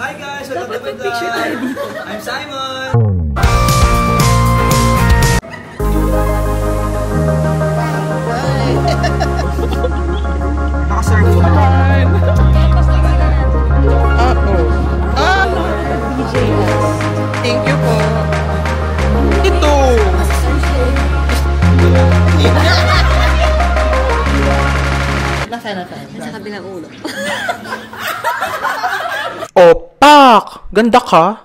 Hi guys, welcome to my vlog. I'm Simon. Naka-surf ko. Thank you po. Ito. Nasa kabilang ulo. Opak! Ganda ka?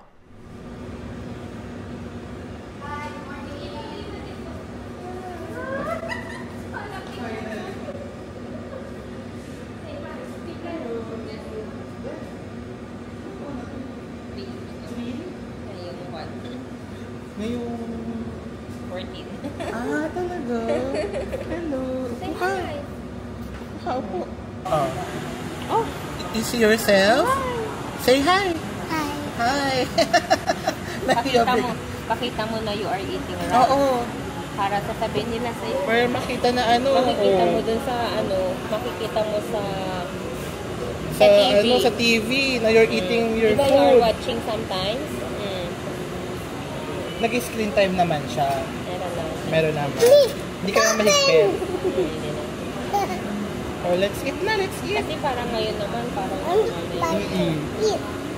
Ngayong 14. Ah, talaga? Hello. Say hi. Opo. Oh, is it yourself? Hi. Say hi. Hi. Hi. Pakita mo na you are eating right. Oo. Para sasabihin nila sa'yo. Para makita na ano. Makikita mo dun sa makikita mo sa TV. TV. Sa TV na you're eating your diba food. you're watching sometimes? Nag-screen time naman siya. Meron naman. Hindi ka naman mahigpit. Oh, let's eat na, let's eat. Kasi parang ngayon naman, parang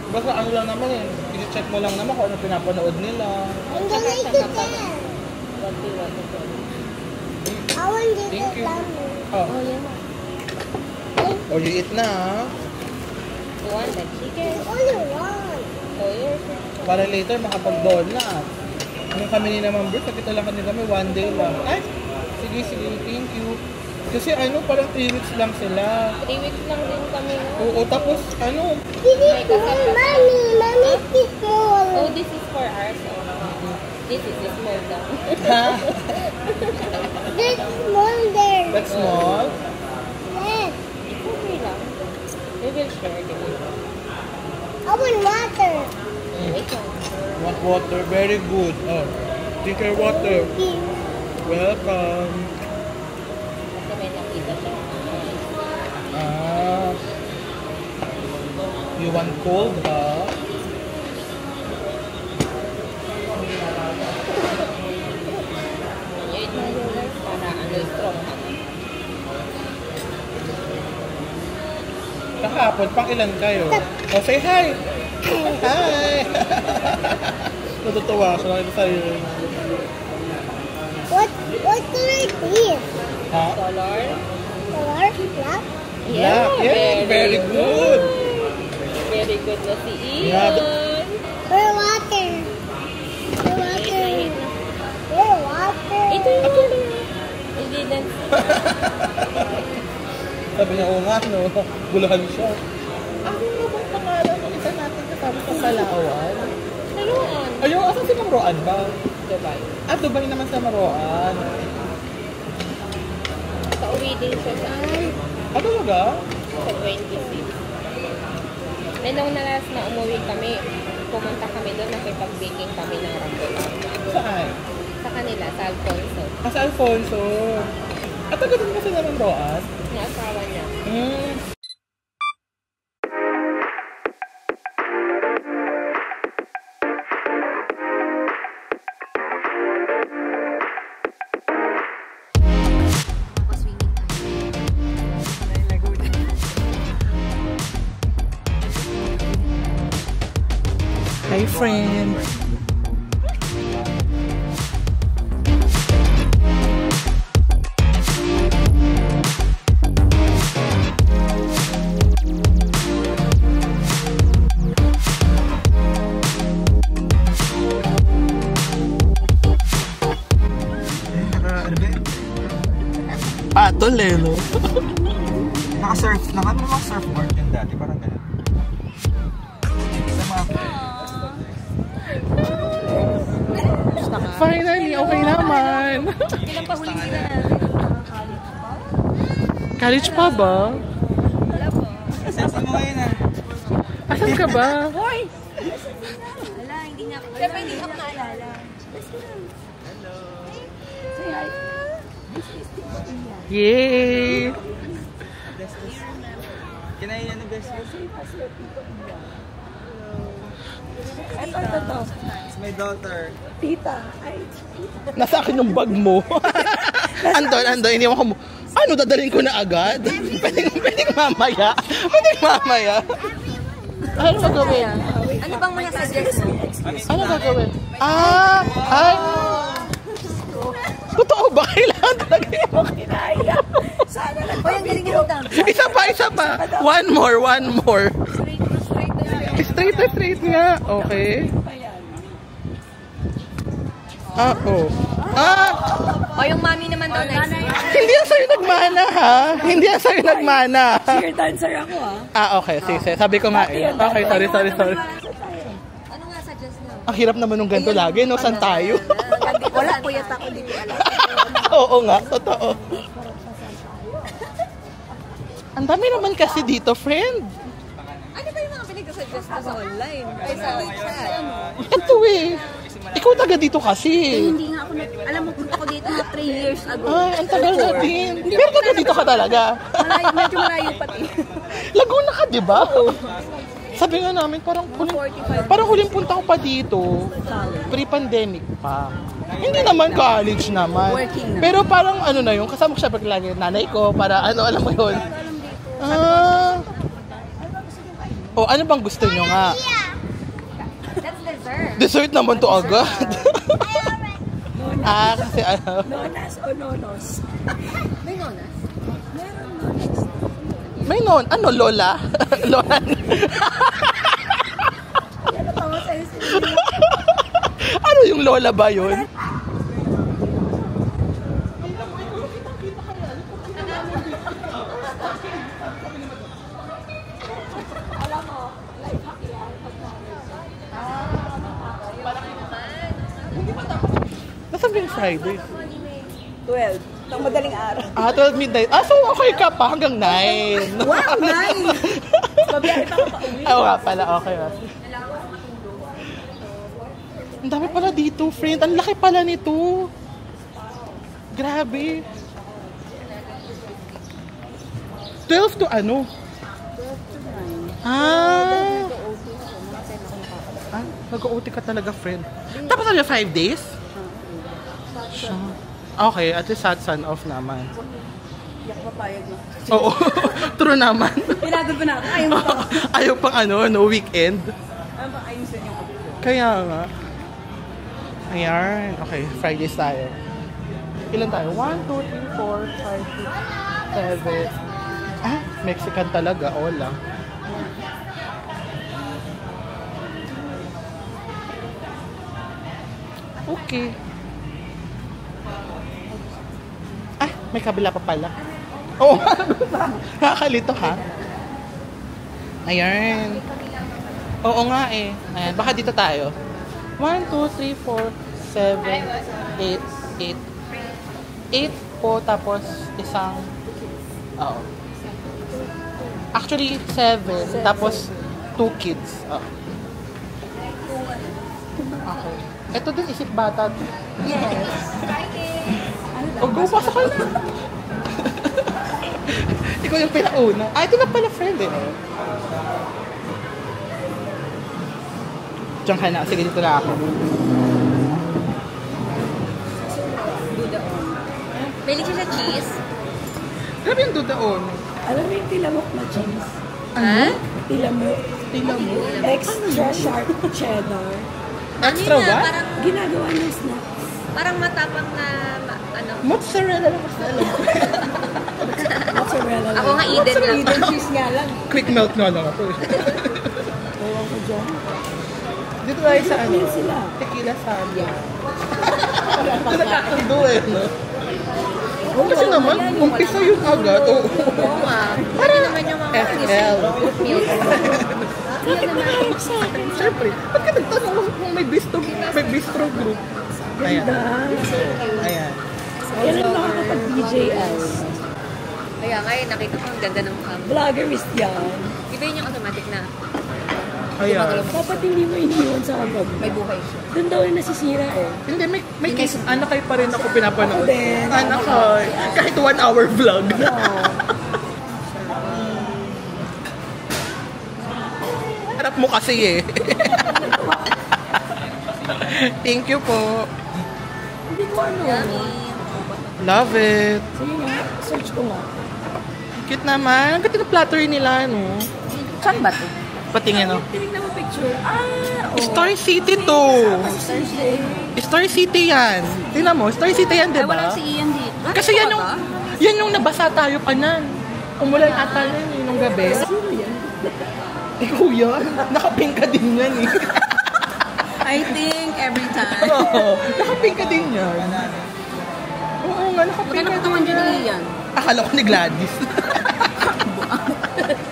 Basta ano lang naman eh. I-check mo lang naman kung ano pinapanood nila. I'm gonna eat it then. I want to Thank eat you. it. Oh, oh, you eat na. You want the chicken? All you want. Oh, yours. Para later makapag-doll na. Yung kami ni naman bro, nakita lang kami one day lang. Ay, sige, thank you. Kasi ano, parang 3 weeks lang sila. 3 weeks lang din kami. Oo, tapos ano. This is small, mommy. Mommy, this is small. Oh, this is for ours. This is the small down. Ha? This is small there. That's small? Yes. It's okay lang. We will share the one. I want water. Want water? Very good. Oh, drink your water. Welcome. Kasi may nakita siya. Ah. You want cold, ha? Para ano, strong ka. Kahapon, pang ilan kayo? Oh, say hi! Hi! Natutuwa ako lang sa'yo. What color is this? Ha? Color? Color? Black? Yeah, very good! Very good na si Ian. Yeah, Where water? Where water? Where water? Ito yung hindi na. Sabi niya, oo nga, no? Bulahan siya. Ano nga bang pangalan ng isa natin kasama sa Palawan? Taluan. Ayun, asan si Ma'am Roan ba? Dubai. Ah, Dubai naman sa Maroan. Pauwi din siya sa Ah, talaga? sa 26. May nung nalas na umuwi kami, pumunta kami doon, nakipag-baking kami ng rambulan. Saan? Sa kanila, sa Alfonso. Ah, sa Alfonso. At taga din kasi na Ma'am Roan? Yung asawa niya. Hi, friend. Patol eh, no? Naka-surfboard yun dati, parang gano'n. Finally, okay naman. Ilang pahuli sila? College pa ba? Wala po. Sensin mo ngayon ah. Asan ka ba? Hoy! Wala, hindi niya ako. Siyempre, hindi ako naalala. Hello. Say hi. Yay! Can I best friend? It's my daughter. Tita. Ay. Nasa akin yung bag mo. andon, iniwan ko mo. Ano, dadalhin ko na agad? Pwedeng mamaya. Ano gagawin? Ano bang mga suggest mo? Ano gagawin? Ay. Totoo ba? Kailangan talaga yung kinaya. Sana lang. O, yung galing yung dam. Isa pa. One more. Straight nga. Okay. Oh. O, yung mami naman daw next. Hindi yan sa'yo nagmana, ha? Hindi yan sa'yo nagmana. Cheer dancer ako, Okay. Sige. Sabi ko nga eh. Okay, sorry. Ano nga suggest mo? Ang hirap naman nung ganito lagi, no? Saan tayo? Wala, kuya ako, hindi ko alam. Oo nga, totoo. Ang dami naman kasi dito, friend. Ano ba yung mga pinag-suggest mo sa online? Ay, sa chat. Ito eh. Ikaw taga dito kasi. Hindi nga ako, alam mo, punta ko dito na 3 years ago. Ang tagal na din. Pero taga dito ka talaga. Medyo malayo pati. Laguna ka, di ba? Sabi nga namin, parang huling punta ko pa dito. Pre-pandemic pa. Hindi naman college naman. Pero parang ano na yun, kasama ko siya lagi nanay ko para alam mo yun. Ano bang gusto nyo nga? That's dessert. Dessert naman to agad. Kasi Nonas o nonos? May nonas? may ano, lola? Lola. Ano yung lola ba yun? Nasaan ba yung Friday? 12. Itong madaling araw. 12 midnight. So okay ka pa hanggang 9. Wow, 9! Babiyahe pa ako pa uwi. Nga pala, okay. Ang dami pala dito, friend. Ang laki pala nito. Grabe. 12 to ano? 12 to 9. Nag-OT ka talaga, friend. Tapos ano 5 days? Okay, at least sun off naman. Hindi ako papayag na. Oo, true naman. Pinagod pa na ako. Ayaw pang no weekend. Ayaw pang ayusin yung ako. Kaya nga. Ayan. Okay, Fridays tayo. Ilan tayo? 1, 2, 3, 4, 5, 6, 7. Mexican talaga. Hola. Okay. May kabila pa pala. Oo, nakakalito ha. Ayan. Oo nga eh. Ayan, baka dito tayo. 1, 2, 3, 4, 7, 8. 8 po, tapos isang... Actually, 7. Tapos 2 kids. Okay. Ito din, isip bata. Yes. Go, pasok ka na. Ikaw yung pinauna. Ito na pala, friend eh. Diyan ka na. Sige, dito na ako. May siya sa cheese. Grabe yung dudaon. Alam mo yung tilamok na cheese? Ha? Tilamok. Tilamok. Extra sharp cheddar. Extra Ano yun, what? parang, Ginagawa ng snacks. parang matapang na, Mozzarella lang kasi alam ko. Mozzarella lang. Ako nga Eden lang. Eden cheese nga lang. Quick melt nga lang ako. Ewan ko dyan. Dito tayo sa ano? Sila. Tequila Sabia. Ito nakakando eh, no? Kasi naman, umpisa yung agad. Oo nga. Para naman yung mga FL. milk. Siyempre, ba't ka nagtanong kung may bistro group? Ayan. Ayan. Kailan nakakapag-DJI? Kaya nga nakita ko ang ganda ng mukha mo. Vloggerist yan. Iba yun yung automatic na Ayan. Dapat hindi mo iniwan sa hanggang. may buhay siya. Doon daw yung nasisira eh. Hindi, may case. Anakay pa rin ako pinapanood. Ako din. Anakay. Kahit 1 hour vlog. Harap mo kasi eh. Thank you po. Hindi ko ano. Love it. Sige nga, search ko nga. Cute naman. Ang ganda ng platter nila, no? Saan ba ito? Patingin, no? Tinignan mo picture. Oo. Star City to. Star City yan. Tingnan mo, Star City yan, di Ay, walang ba? si Ian dito. Kasi yan yung nabasa tayo pa nan. Umulan ata yan eh, nung gabi. Sino yan? Ikaw yan. Nakapink ka din yan eh. I think every time. Oo, nakapink ka din yan. Oo nga, nakapink Magkano ka katawan din dyan yan. ni Ian? Akala ko ni Gladys.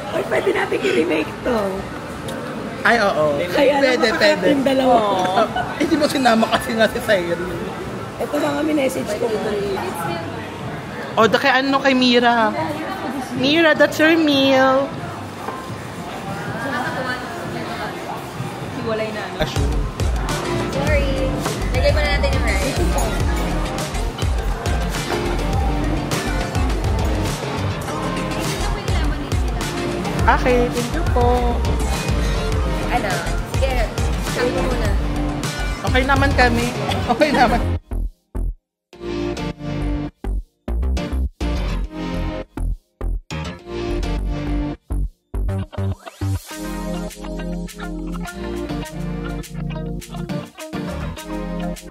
Ay, pwede natin i-remake to. Ay, oo. Kaya Pwede, pwede. yung dalawa. Hindi mo sinama kasi nga si Sayri. Ito mga message ko. O, kay ano kay Mira. Mira, that's your meal. Hiwalay na. Assume. Sorry. Lagay mo na natin yung rice. Okay, thank you po. Ano? Sige. Sabi mo muna. Okay naman kami. Okay naman.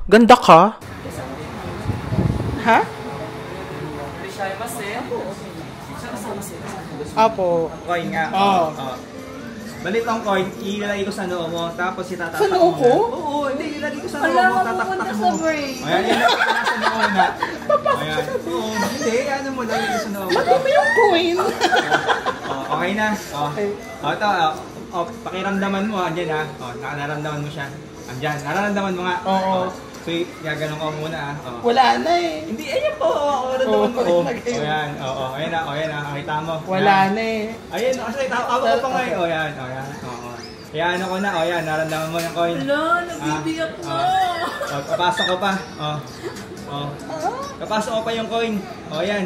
Ganda ka? Ha? Apo. Coin nga. Oo. Balitong coin, ilalagay ko sa noo mo, tapos itatatak Sa noo ko? Oo, hindi, ilalagay ko sa noo mo, tataktak mo. Ayan, yan ang nasa noo na. Ayan. Oo, hindi, ano mo, lagay ko sa noo mo. Madami yung coin. Okay na. Okay. Ito, pakiramdaman mo, andyan ha. Nararamdaman mo siya. Andyan, nararamdaman mo nga. Oo. So, gaganon ko muna ha. Wala na eh. Hindi, ayan po. Nararamdaman mo. Oo. Ayan, ayan na, ayan na. Nakita mo. Wala na eh. Ayun, kasi tawag ko pa ngayon. O yan, o yan. Oo. Ayan ako na, o yan, naramdaman mo yung coin. Wala, nagbibiyak na. Papasok ko pa. Papasok ko pa yung coin. O yan.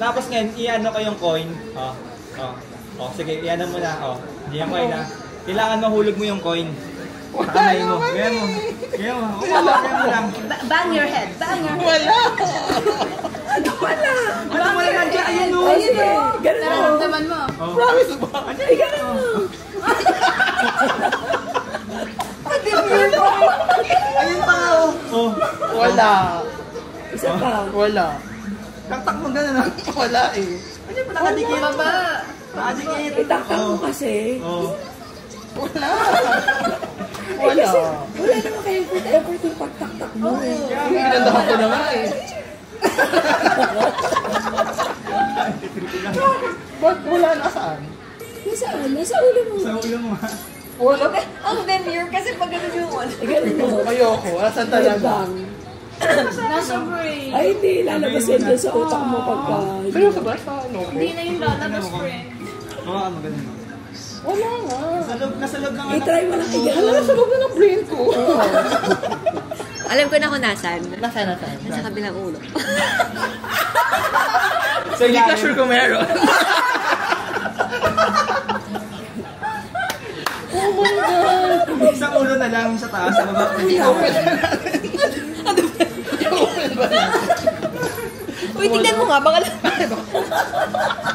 Tapos ngayon, i-ano ko yung coin. Sige, i-ano mo na. Diyan coin na. Kailangan mahulog mo yung coin. Tanay mo. Kaya mo. Kaya mo. Kaya mo lang. Bang your head. Bang your head. Wala. Ano mo lang nandiyan? Ayun o. Ayun eh. Ganun mo. Nararamdaman mo. Promise ba? Ay, ganun mo. Ayun pa o. Wala. Isa pa. Wala. Taktak mo gano'n ah. Wala eh. Ano mo nakadikit? Baba. Nakadikit. Itaktak mo kasi. Wala. Ay, Wala. kasi wala naman kayong good effort yung pagtaktak mo. Pinandahan ko na nga eh. Ba't wala na saan? Nasaan? Nasa ulo mo. Sa ulo mo ha. Wala. Ang demure kasi pag ganun yung one. Ganun mo. Ayoko. Asan talaga? Bang. Nasa brain. Ay, hindi. Lalabas yan dyan sa utak mo pagka... Pero sa ba? Sa ano? Hindi na yung lalabas, friend. Oo, maganda. Wala nga. Nasa loob ng I-try mo lang Wala i-gano'n. na sa loob na ng brain ko. Alam ko na kung nasan. Nasaan? Nasa kabilang ulo. So, hindi ka sure kung meron. Oh my God! Isang ulo na lang sa taas, sa baba. I-open na natin. I-open ba natin? Uy, tignan mo nga. Baka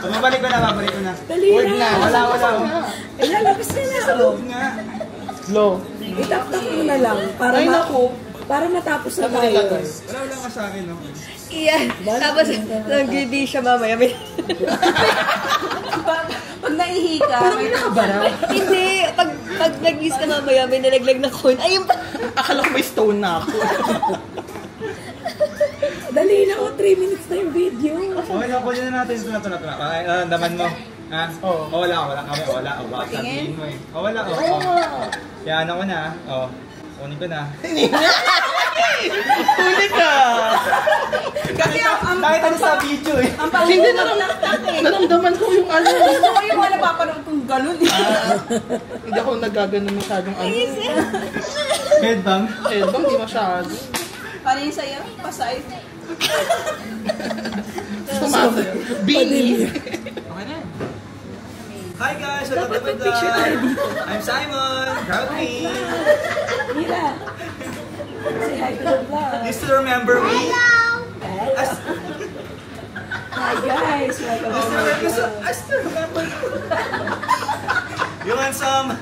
Babalik ko na, babalik ko na. Dali Word na. na. Wala. Ay, lalabas na na. Oh. Nga. Low. Itaktak mo na lang. Ay, naku. Para matapos na Saan mo tayo. nilagay? Wala ka sa akin, no? Iyan. Tapos, nag-gidi siya mamaya. Pag naihi ka, may nakabaraw. Hindi. Pag nag-gis ka mamaya, may nalaglag na coin. Ayun pa. Akala ko may stone na ako. Dali na. 3 minutes na yung video. Okay na, kunin na natin. Ito na. Nararamdaman mo. Ha? Oo. Wala kami. Wala. Baka sabihin mo eh. Wala. Kaya ano ko na. Kunin ko na. Huli ka! Kasi nakita niyo sa video eh. Hindi naramdaman ko yung ano. Gusto ko yung napapanood kong galon. Hindi ako nagagano masyadong ano. Headbang. Eh, bang di masyado. Paano yung sa'yo? Pasay? Sumasa. Bini. Okay na. Hi guys, welcome to my mag-picture tayo vlog. dito. I'm Simon, proud me. Mira. Say hi to the vlog. You still remember me? As, Hi guys. Welcome to my vlog. I still remember you. Yung handsome.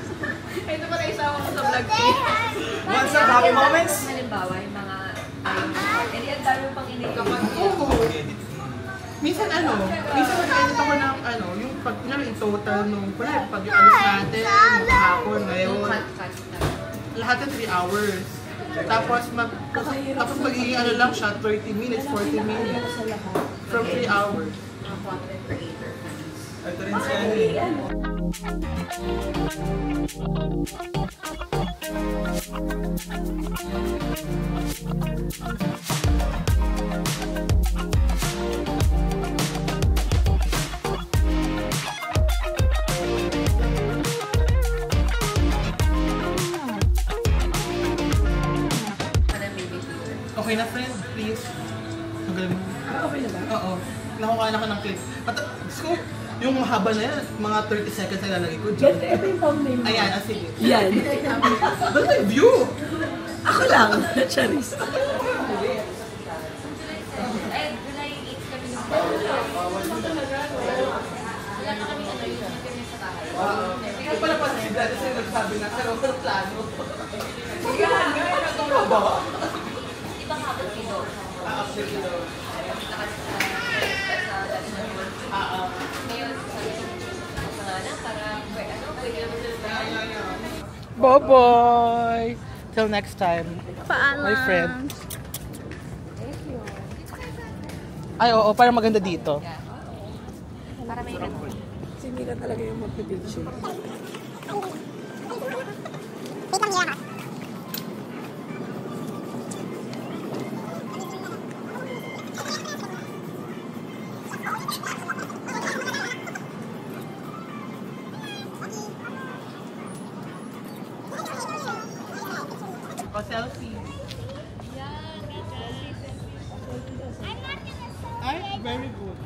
Ito pala isama ko sa vlog ko. Want some happy moments? Halimbawa, yung mga hindi ang dami pang kapag Minsan nag-edit ako ng yung pag in total nung pag yung alis natin, yung hapon, ngayon, lahat ng 3 hours. Tapos magiging lang siya, 30 minutes, 40 minutes. From 3 hours. Ito rin si Annie. Okay na friend, please. Ang galing mo. Okay na ba? Oo. Nakukuha na ka ng clip. At so, yung mahaba na yan, mga 30 seconds na lalagay ko. Ito yung thumbnail mo. Ayan, sige. Yan. Ba't may view? Ako lang. Charis. Ikaw pala pa si Brad kasi nagsabi na kayo ng plano. Yan, gaya na ito ba? ibang hapon kilo. After kilo. Ngayon, para pwede naman sila. Bye-bye! Till next time. Paalam. My friend. Ay, oo, para maganda dito. Para may Si Mira talaga yung magpipicture. Pa-selfie. Ay, very good.